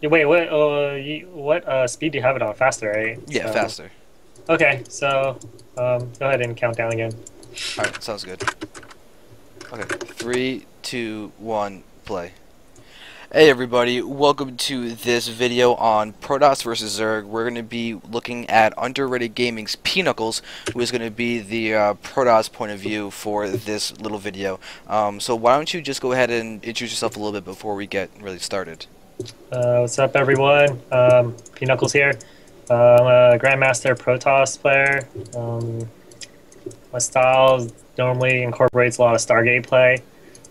Wait, what? What speed do you have it on? Faster, right? Yeah, So faster. okay, so go ahead and count down again. Alright, sounds good. Okay, three, two, one, play. Hey everybody, welcome to this video on Protoss versus Zerg. We're going to be looking at Underrated Gaming's Peaknuckles, who is going to be the Protoss point of view for this little video. So why don't you just go ahead and introduce yourself a little bit before we get really started. What's up, everyone? Peaknuckles here. I'm a Grandmaster Protoss player. My style normally incorporates a lot of Stargate play.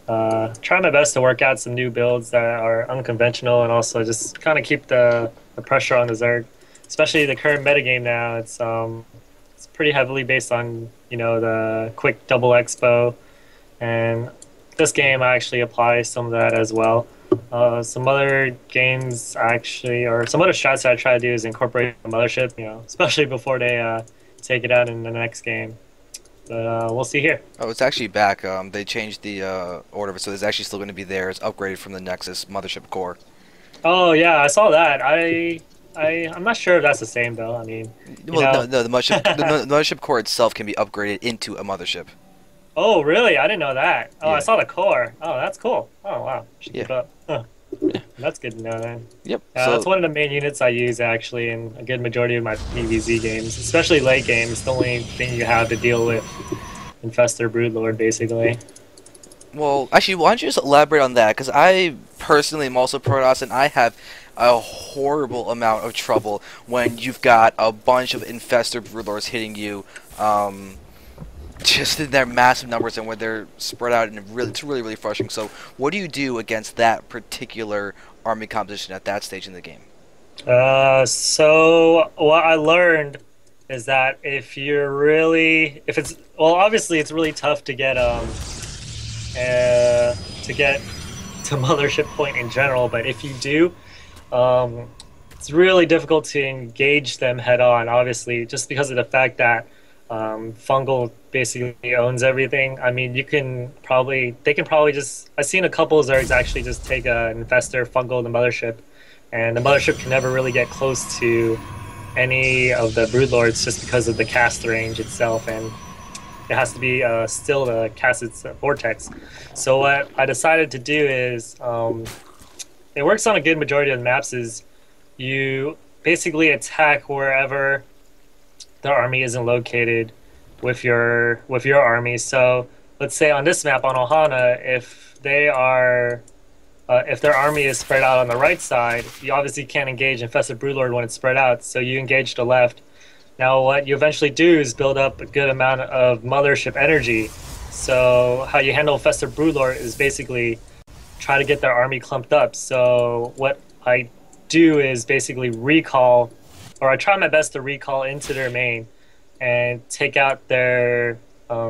Try my best to work out some new builds that are unconventional and also just kind of keep the pressure on the Zerg, especially the current metagame now. It's pretty heavily based on the quick double expo, and this game I actually apply some of that as well. Some other games actually, or some other strats that I try to do is incorporate the mothership, especially before they take it out in the next game. But we'll see here. Oh, it's actually back. They changed the order of it, so it's actually still going to be there. It's upgraded from the Nexus mothership core. Oh yeah, I saw that. I'm not sure if that's the same though. I mean, you Well, no, know. no, the mothership, the mothership core itself can be upgraded into a mothership. Oh really? I didn't know that. Oh, I Yeah, saw the core. Oh, that's cool. Oh wow, should yeah, keep up. Huh. yeah. That's good to know then. Yep. That's So, one of the main units I use actually in a good majority of my PvZ games, especially late games. The only thing you have to deal with Infestor Broodlord basically. well, actually, why don't you just elaborate on that? Because I personally am also Protoss, and I have a horrible amount of trouble when you've got a bunch of infestor broodlords hitting you, just in their massive numbers and when they're spread out, and it's really, really frustrating. So, what do you do against that particular army composition at that stage in the game? So what I learned is that if it's well, obviously it's really tough to get to mothership point in general, but if you do, um, it's really difficult to engage them head on. Obviously, just because of the fact that fungal basically owns everything. I mean, they can probably just. I've seen a couple of Zergs actually just take an infestor, fungal the mothership, and the mothership can never really get close to any of the broodlords just because of the cast range itself, and it has to be still to cast its vortex. So what I decided to do is, it works on a good majority of the maps. Is you basically attack wherever the army isn't located with your army. So let's say on this map on Ohana, if their army is spread out on the right side, you obviously can't engage Infested Broodlord when it's spread out, so you engage the left. Now, what you eventually do is build up a good amount of mothership energy. So, how you handle Infested Broodlord is basically try to get their army clumped up. So, what I do is basically recall, or I try my best to recall into their main and take out their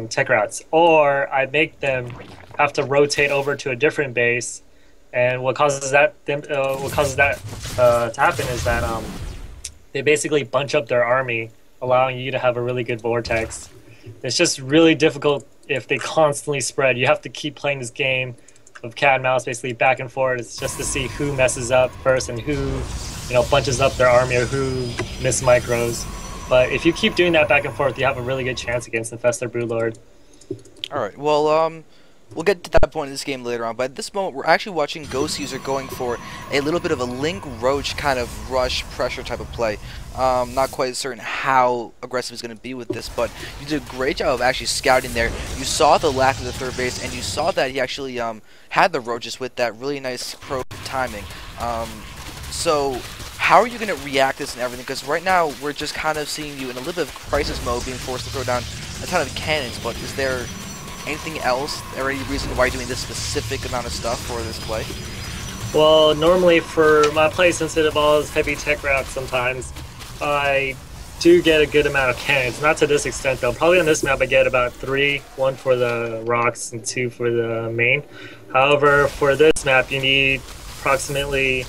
tech routes, or I make them have to rotate over to a different base. And what causes that to happen is that they basically bunch up their army, allowing you to have a really good vortex. It's just really difficult if they constantly spread. You have to keep playing this game of cat and mouse, basically back and forth. It's just to see who messes up first and who, bunches up their army or who miss micros. But if you keep doing that back and forth, you have a really good chance against Infestor Broodlord. All right. Well, we'll get to that point in this game later on, but at this moment we're actually watching Ghost User going for a little bit of a Link Roach kind of rush pressure type of play. Not quite certain how aggressive he's going to be with this, but you did a great job of actually scouting there. You saw the lack of the third base, and you saw that he actually had the roaches with that really nice pro timing. So how are you going to react to this and everything? Because right now we're just kind of seeing you in a little bit of crisis mode, being forced to throw down a ton of cannons, but is there anything else, or any reason why you're doing this specific amount of stuff for this play? Well, normally for my play, since it involves heavy tech routes sometimes, I do get a good amount of cannons. Not to this extent though. Probably on this map I get about 3, 1 for the rocks and 2 for the main. However, for this map you need approximately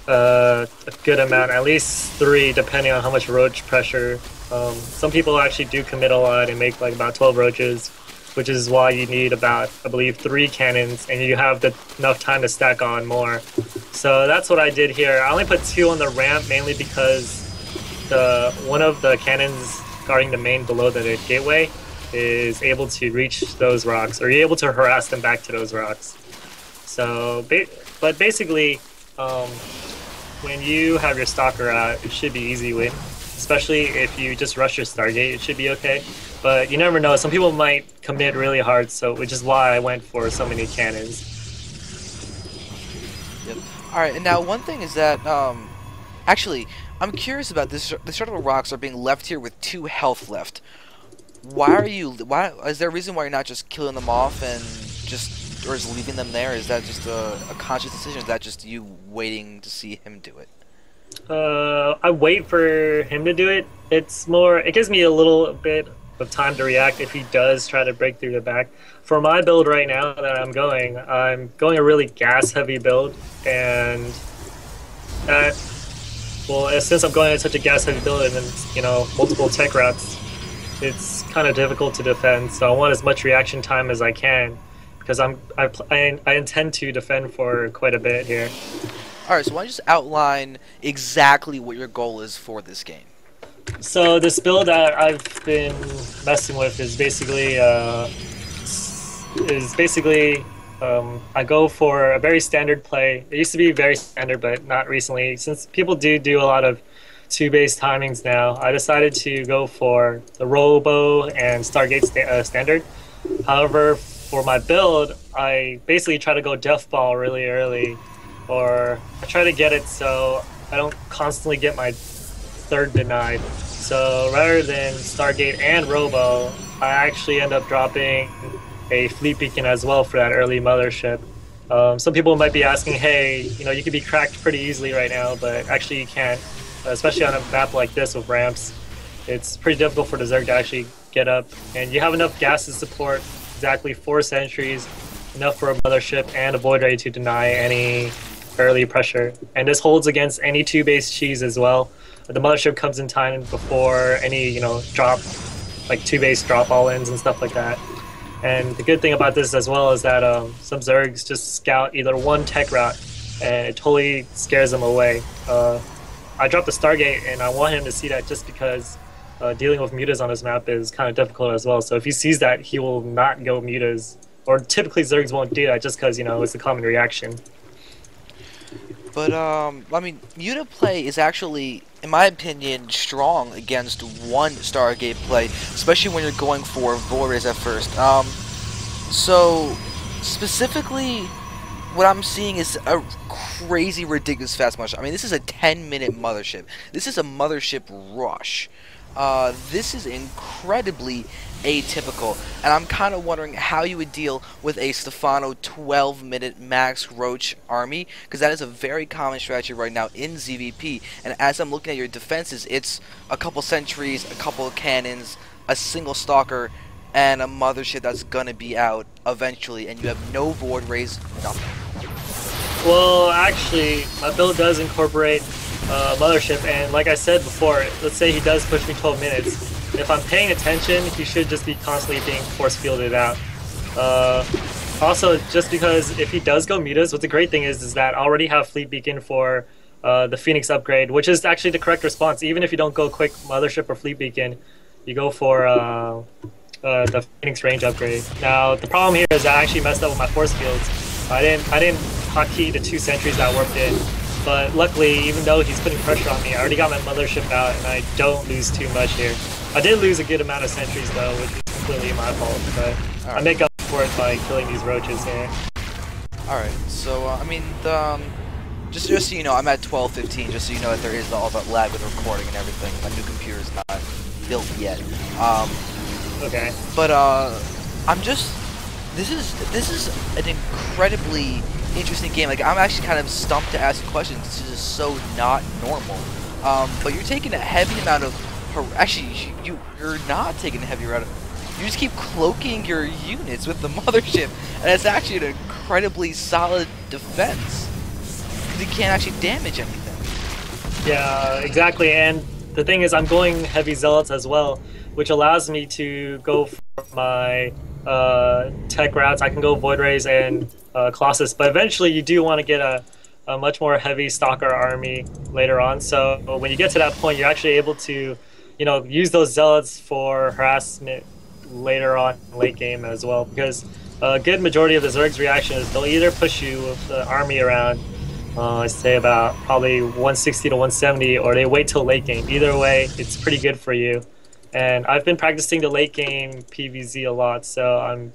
a good amount, at least 3 depending on how much roach pressure. Some people actually do commit a lot and make like about 12 roaches. which is why you need about, I believe, 3 cannons, and you have enough time to stack on more. So that's what I did here. I only put 2 on the ramp, mainly because one of the cannons guarding the main below the gateway is able to reach those rocks, or you're able to harass them back to those rocks. So, but basically, when you have your stalker out, it should be easy win. Especially if you just rush your Stargate, it should be okay. But you never know. Some people might commit really hard, so which is why I went for so many cannons. Yep. All right, and now one thing is that actually, I'm curious about this. The Startle rocks are being left here with 2 health left. Why is there a reason why you're not just killing them off and just, or just leaving them there? Is that just a conscious decision? Is that just you waiting to see him do it? I wait for him to do it. It's more, it gives me a little bit of time to react if he does try to break through the back. For my build right now that I'm going a really gas heavy build, and that, well, since I'm going in such a gas heavy build and then, you know, multiple tech routes, it's kind of difficult to defend. So I want as much reaction time as I can, because I intend to defend for quite a bit here. Alright, so why don't you just outline exactly what your goal is for this game? So this build that I've been messing with is basically I go for a very standard play. It used to be very standard, but not recently. Since people do a lot of 2-base timings now, I decided to go for the Robo and Stargate standard. However, for my build, I basically try to go Death Ball really early, or I try to get it so I don't constantly get my 3rd denied. So rather than Stargate and Robo, I actually end up dropping a Fleet Beacon as well for that early mothership. Some people might be asking, hey, you know, you could be cracked pretty easily right now, but actually you can't, especially on a map like this with ramps. It's pretty difficult for the Zerg to actually get up, and you have enough gas to support exactly 4 sentries, enough for a mothership and a void ray to deny any early pressure. And this holds against any 2-base cheese as well. The mothership comes in time before any, you know, drop, like 2-base drop all-ins and stuff like that. And the good thing about this as well is that some Zergs just scout either one tech route, and it totally scares them away. I dropped the Stargate, and I want him to see that, just because dealing with mutas on this map is kind of difficult as well. So if he sees that, he will not go mutas. Or typically Zergs won't do that just because, you know, it's a common reaction. But, I mean, muta play is actually, in my opinion, strong against one Stargate play, especially when you're going for void rays at first. So, specifically, what I'm seeing is a crazy, ridiculous fast mothership. I mean, this is a 10-minute mothership. This is a mothership rush. This is incredibly atypical, and I'm kind of wondering how you would deal with a Stefano 12-minute max Roach army, because that is a very common strategy right now in ZVP. And as I'm looking at your defenses, it's a couple sentries, a couple of cannons, a single stalker, and a mothership that's gonna be out eventually, and you have no void rays, nothing. Well, actually, my build does incorporate mothership, and like I said before, let's say he does push me 12 minutes. If I'm paying attention, he should just be constantly being force fielded out. Also, just because if he does go mutas, what's the great thing is that I already have Fleet Beacon for the Phoenix upgrade, which is actually the correct response. Even if you don't go quick mothership or Fleet Beacon, you go for the Phoenix range upgrade. Now, the problem here is I actually messed up with my force fields. I didn't hotkey the 2 sentries that warped in. But luckily, even though he's putting pressure on me, I already got my mothership out, and I don't lose too much here. I did lose a good amount of sentries, though, which is completely my fault, but I make up for it by killing these roaches here. Alright, so, I mean, just so you know, I'm at 12:15, just so you know that there is all that lag with recording and everything. My new computer is not built yet. Okay. But, I'm just... This is an incredibly interesting game. Like, I'm actually kind of stumped to ask questions. This is so not normal. But you're taking a heavy amount of... Actually, you're not taking a heavy amount of... You just keep cloaking your units with the mothership. And it's actually an incredibly solid defense. Because you can't actually damage anything. Yeah, exactly. And the thing is, I'm going heavy zealots as well, which allows me to go for my tech routes. I can go Void Rays and Colossus, but eventually you do want to get a much more heavy Stalker army later on. So when you get to that point, you're actually able to, use those Zealots for harassment later on in late game as well. Because a good majority of the Zerg's reaction is they'll either push you with the army around, I say about probably 160 to 170, or they wait till late game. Either way, it's pretty good for you. And I've been practicing the late game PvZ a lot, so I'm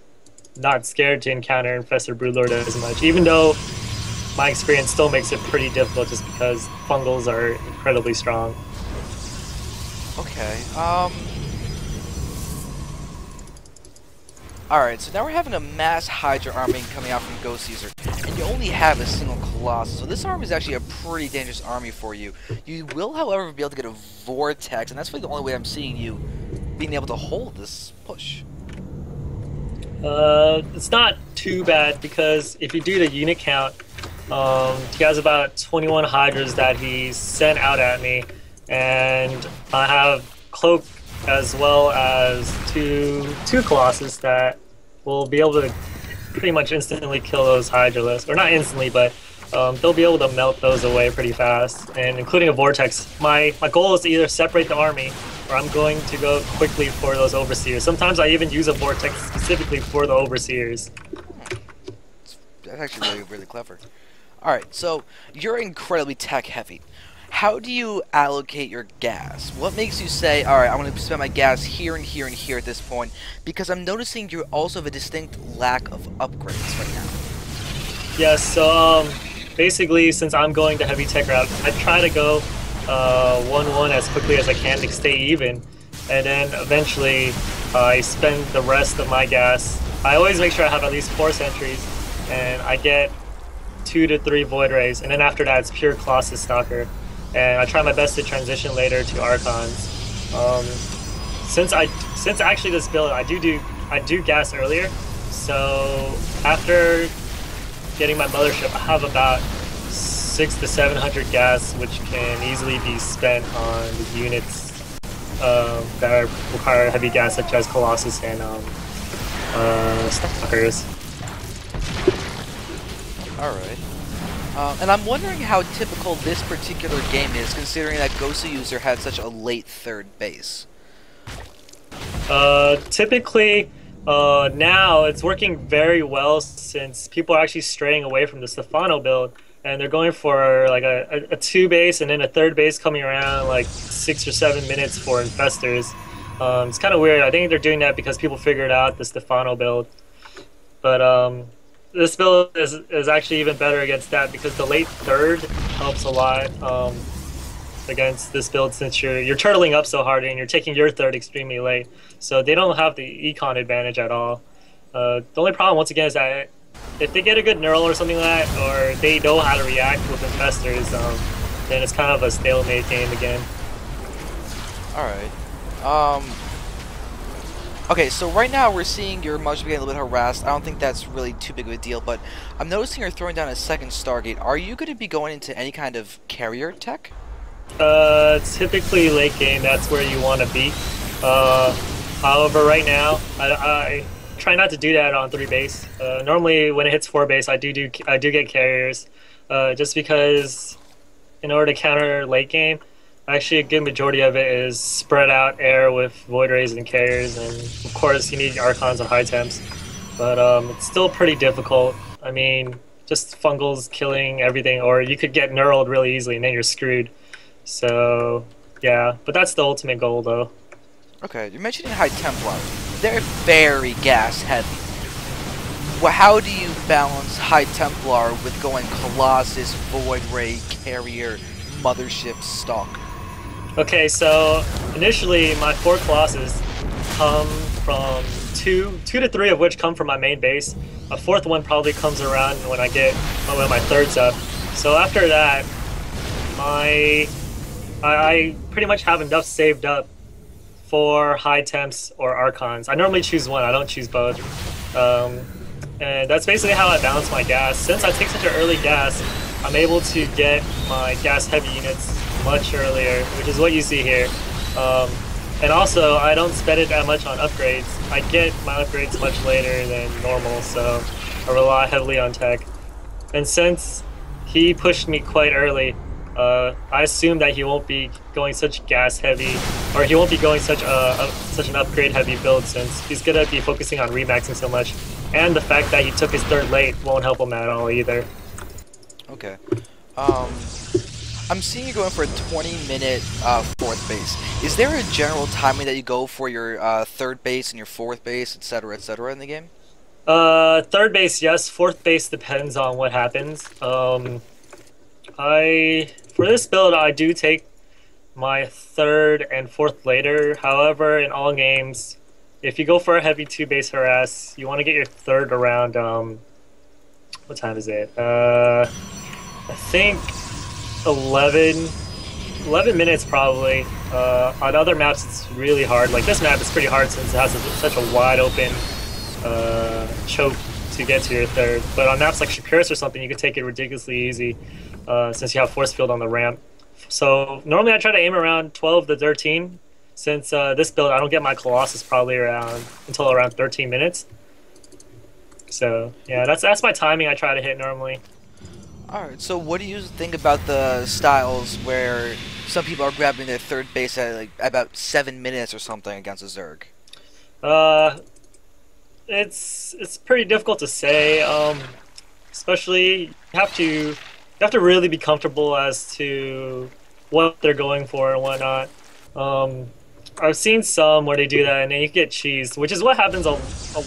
not scared to encounter Infested Broodlord as much, even though my experience still makes it pretty difficult just because fungals are incredibly strong. Okay. Alright, so now we're having a mass Hydra army coming out from Ghost User, and you only have a single Colossus, so this army is actually a pretty dangerous army for you. You will, however, be able to get a Vortex, and that's really the only way I'm seeing you being able to hold this push. It's not too bad, because if you do the unit count, he has about 21 Hydras that he sent out at me, and I have Cloak as well as two Colossus that will be able to pretty much instantly kill those Hydralisks. Or not instantly, but they'll be able to melt those away pretty fast, and including a Vortex. My goal is to either separate the army, or I'm going to go quickly for those Overseers. Sometimes I even use a Vortex specifically for the Overseers. That's actually really, really clever. Alright, so you're incredibly tech heavy. How do you allocate your gas? What makes you say, alright, I'm going to spend my gas here and here and here at this point? Because I'm noticing you also have a distinct lack of upgrades right now. Yes, so basically, since I'm going the heavy tech route, I try to go 1-1 as quickly as I can to stay even. And then eventually, I spend the rest of my gas. I always make sure I have at least 4 sentries, and I get 2 to 3 Void Rays. And then after that, it's pure Colossus Stalker. And I try my best to transition later to Archons. Since actually this build, I do gas earlier. So after getting my mothership, I have about 600 to 700 gas, which can easily be spent on units that require heavy gas, such as Colossus and Stalkers. All right. And I'm wondering how typical this particular game is, considering that Ghost User had such a late third base. Typically, now it's working very well since people are actually straying away from the Stefano build, and they're going for like a 2 base and then a 3rd base coming around like 6 or 7 minutes for Infestors. It's kind of weird. I think they're doing that because people figured out the Stefano build. But this build is actually even better against that, because the late 3rd helps a lot against this build, since you're turtling up so hard and you're taking your 3rd extremely late. So they don't have the econ advantage at all. The only problem, once again, is that if they get a good neural or something like that, or they know how to react with Infestors, then it's kind of a stalemate game again. Alright. Okay, so right now we're seeing your mothership getting a little bit harassed. I don't think that's really too big of a deal, but I'm noticing you're throwing down a 2nd Stargate. Are you going to be going into any kind of carrier tech? Typically late game, that's where you want to be. However, right now, I try not to do that on 3 base. Normally, when it hits 4 base, I do get carriers, just because in order to counter late game, actually a good majority of it is spread out air with Void Rays and carriers, and of course you need Archons and high temps. But it's still pretty difficult. I mean, just fungals killing everything, or you could get neuraled really easily and then you're screwed. So yeah, but that's the ultimate goal though. Okay, you're mentioning High Templar. They're very gas heavy. Well, how do you balance High Templar with going Colossus, Void Ray, Carrier, Mothership, Stalk? Okay, so initially my 4 Colossus come from 2 to 3 of which come from my main base. A 4th one probably comes around when my 3rd's up. So after that, I pretty much have enough saved up for high temps or Archons. I normally choose one, I don't choose both. And that's basically how I balance my gas. Since I take such an early gas, I'm able to get my gas heavy units much earlier, which is what you see here. And also, I don't spend it that much on upgrades. I get my upgrades much later than normal, so I rely heavily on tech. And since he pushed me quite early, I assume that he won't be going such gas heavy, or he won't be going such an upgrade heavy build since he's gonna be focusing on remaxing so much. And the fact that he took his third late won't help him at all either. Okay. Um, I'm seeing you going for a 20-minute fourth base. Is there a general timing that you go for your third base and your fourth base, etc., in the game? Third base, yes. Fourth base depends on what happens. I for this build, I do take my third and fourth later. However, in all games, if you go for a heavy two base harass, you want to get your third around. What time is it? I think 11, 11 minutes probably. On other maps, it's really hard. Like this map is pretty hard since it has such a wide open choke to get to your third. But on maps like Shakuris or something, you can take it ridiculously easy since you have force field on the ramp. So normally I try to aim around 12 to 13. Since this build, I don't get my Colossus probably around until around 13 minutes. So yeah, that's my timing I try to hit normally. Alright, so what do you think about the styles where some people are grabbing their third base at like about 7 minutes or something against a Zerg? Uh, it's pretty difficult to say. Especially you have to really be comfortable as to what they're going for and whatnot. Um, I've seen some where they do that and then you get cheesed, which is what happens a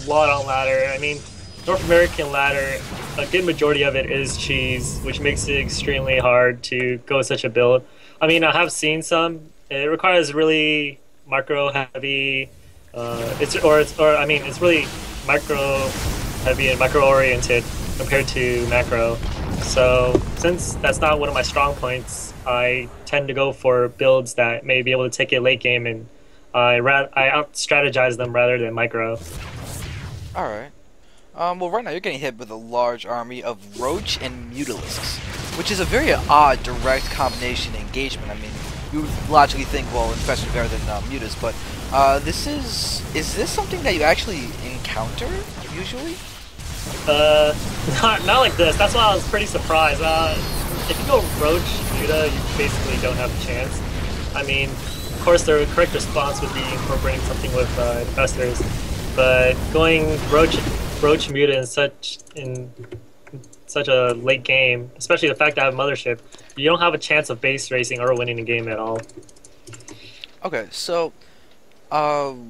lot on ladder. I mean, North American ladder, a good majority of it is cheese, which makes it extremely hard to go with such a build. I mean, I have seen some. It requires really micro heavy. It's really micro heavy and micro oriented compared to macro. So since that's not one of my strong points, I tend to go for builds that may be able to take it late game, and I out strategize them rather than micro. Alright. Well, right now you're getting hit with a large army of Roach and Mutalisks, which is a very odd direct combination engagement. I mean, you would logically think, well, Infested better than Mutas, but is this something that you actually encounter usually? Not like this. That's why I was pretty surprised. If you go Roach Muta, you basically don't have a chance. I mean, of course, the correct response would be incorporating something with Infestors, but going Roach Muta in such a late game, especially the fact that I have Mothership, you don't have a chance of base racing or winning the game at all. Okay, so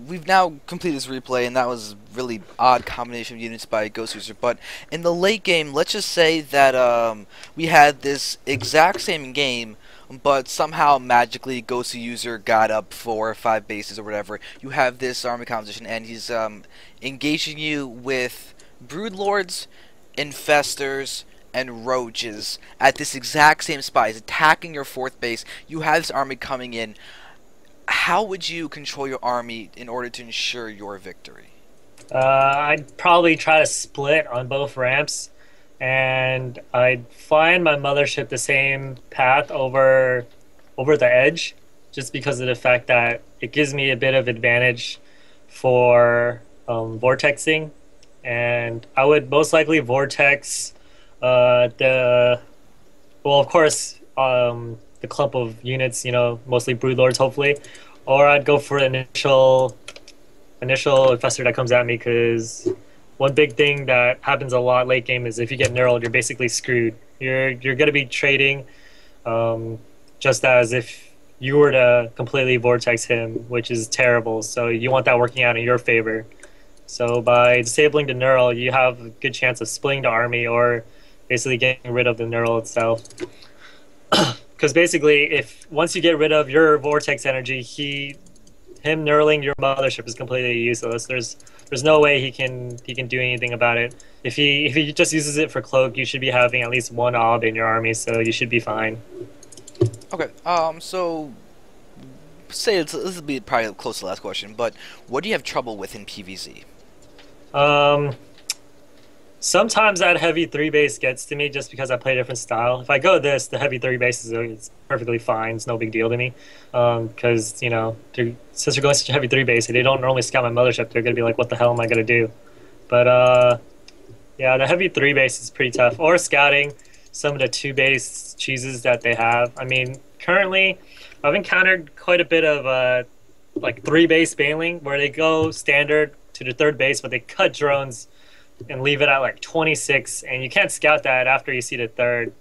we've now completed this replay, and that was a really odd combination of units by Ghost User. But in the late game, let's just say that we had this exact same game, but somehow magically Ghost User got up 4 or 5 bases or whatever. You have this army composition, and he's engaging you with Broodlords, Infestors, and Roaches at this exact same spot. He's attacking your 4th base. You have this army coming in. How would you control your army in order to ensure your victory? I'd probably try to split on both ramps, and I'd fly in my Mothership the same path over the edge, just because of the fact that it gives me a bit of advantage for vortexing, and I would most likely vortex of course, the clump of units, mostly Broodlords, hopefully, or I'd go for an initial infestor that comes at me, because one big thing that happens a lot late game is if you get knurled, you're basically screwed. You're going to be trading just as if you were to completely vortex him, which is terrible. So you want that working out in your favor. So by disabling the knurl, you have a good chance of splitting the army or basically getting rid of the knurl itself. Because basically, if once you get rid of your vortex energy, him knurling your Mothership is completely useless. There's no way he can do anything about it. If he just uses it for cloak, you should be having at least one ob in your army, so you should be fine. Okay. So say this will be probably close to the last question, but what do you have trouble with in PvZ? Sometimes that heavy three base gets to me just because I play a different style. If I go this, the heavy three base is it's perfectly fine. It's no big deal to me. Because, since they're going such a heavy three base, they don't normally scout my mothership. They're going to be like, what the hell am I going to do? But, yeah, the heavy three base is pretty tough. Or scouting some of the two base cheeses that they have. I mean, currently, I've encountered quite a bit of, like three base bailing where they go standard to the third base, but they cut drones and leave it at like 26, and you can't scout that after you see the third,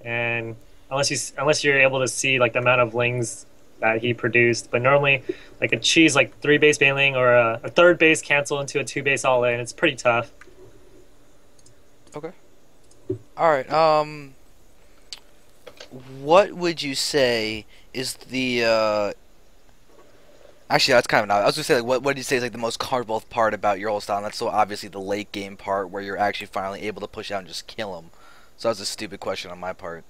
and unless you're able to see like the amount of lings that he produced. But normally, like a cheese like three base bailing or a third base cancel into a two base all in, it's pretty tough. Okay. All right. What would you say is the actually, that's kind of not. I was gonna say, like, what do you say is like the most comfortable part about your whole style? And that's so obviously the late game part where you're actually finally able to push out and just kill them. So that's a stupid question on my part.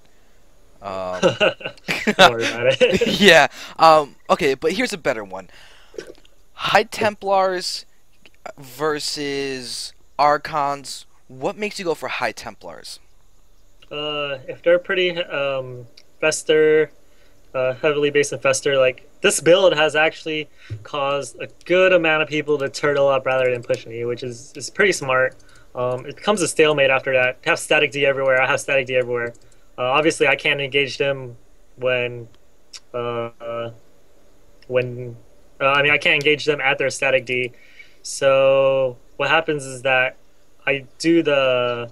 Um, Don't worry about it. yeah. Okay, but here's a better one: High Templars versus Archons. What makes you go for High Templars? If they're pretty Fester, heavily based in Fester, like this build has actually caused a good amount of people to turtle up rather than push me, which is pretty smart. It becomes a stalemate after that. Have static D everywhere. I have static D everywhere. Obviously, I can't engage them when uh, uh, when I mean I can't engage them at their static D. So what happens is that I do the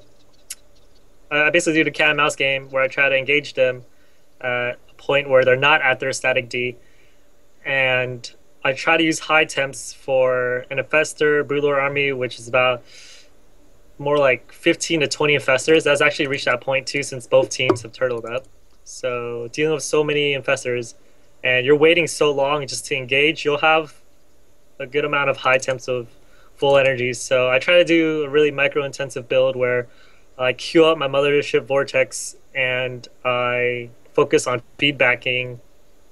I basically do the cat and mouse game where I try to engage them at a point where they're not at their static D, and I try to use high temps for an infestor broodlord army, which is about more like 15 to 20 infestors. That's actually reached that point too, since both teams have turtled up. So dealing with so many infestors, and you're waiting so long just to engage, you'll have a good amount of high temps of full energies. So I try to do a really micro intensive build where I queue up my mothership vortex and I focus on feedbacking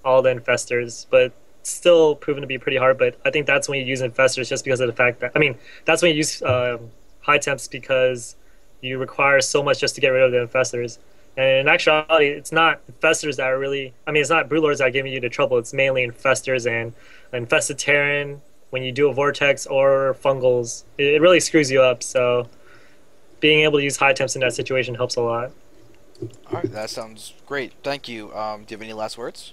all the infestors, but still proven to be pretty hard. But I think that's when you use infestors just because of the fact that, I mean, that's when you use high temps because you require so much just to get rid of the infestors. And in actuality, it's not infestors that are really, I mean, it's not broodlords that are giving you the trouble. It's mainly infestors and infested Terran when you do a vortex or fungals. It really screws you up. So being able to use high temps in that situation helps a lot. Alright, that sounds great. Thank you. Do you have any last words?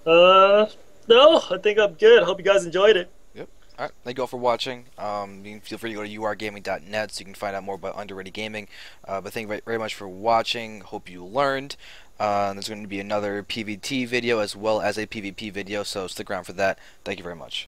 Uh, no, I think I'm good. Hope you guys enjoyed it. Yep. Alright, thank you all for watching. You can feel free to go to urgaming.net so you can find out more about underrated gaming. But thank you very much for watching. Hope you learned. There's going to be another PvT video as well as a PvP video, so stick around for that. Thank you very much.